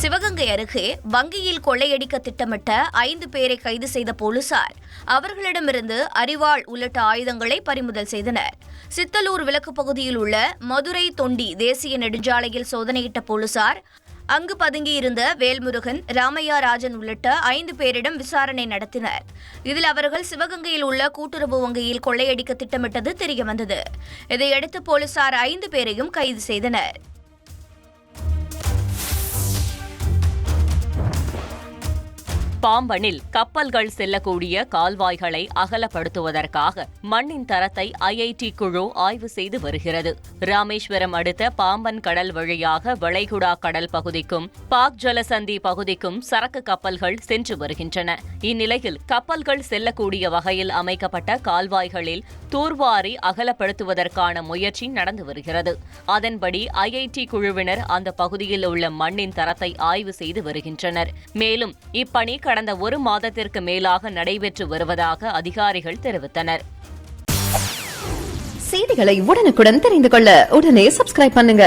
சிவகங்கை அருகே வங்கியில் கொள்ளையடிக்க திட்டமிட்ட 5 பேரை கைது செய்த போலீசார் அவர்களிடமிருந்து அரிவாள் உள்ளிட்ட ஆயுதங்களை பறிமுதல் செய்தனர். சித்தலூர் விலக்கு பகுதியில் உள்ள மதுரை தொண்டி தேசிய நெடுஞ்சாலையில் சோதனையிட்ட போலீசார் அங்கு பதுங்கியிருந்த வேல்முருகன், ராமையா ராஜன் உள்ளிட்ட 5 பேரிடம் விசாரணை நடத்தினர். இதில் அவர்கள் சிவகங்கையில் உள்ள கூட்டுறவு வங்கியில் கொள்ளையடிக்க திட்டமிட்டது தெரியவந்தது. இதையடுத்து போலீசார் 5 பேரையும் கைது செய்தனர். பாம்பனில் கப்பல்கள் செல்லக்கூடிய கால்வாய்களை அகலப்படுத்துவதற்காக மண்ணின் தரத்தை ஐஐடி குழு ஆய்வு செய்து வருகிறது. ராமேஸ்வரம் அடுத்த பாம்பன் கடல் வழியாக வளைகுடா கடல் பகுதிக்கும் பாக் ஜலசந்தி பகுதிக்கும் சரக்கு கப்பல்கள் சென்று வருகின்றன. இந்நிலையில் கப்பல்கள் செல்லக்கூடிய வகையில் அமைக்கப்பட்ட கால்வாய்களில் தூர்வாரி அகலப்படுத்துவதற்கான முயற்சி நடந்து வருகிறது. அதன்படி ஐஐடி குழுவினர் அந்த பகுதியில் உள்ள மண்ணின் தரத்தை ஆய்வு செய்து வருகின்றனர். மேலும் இப்பணி கடந்த 1 மாதத்திற்கு மேலாக நடைபெற்று வருவதாக அதிகாரிகள் தெரிவித்தனர். செய்திகளை உடனுக்குடன் தெரிந்து கொள்ள உடனே சப்ஸ்கிரைப் பண்ணுங்க.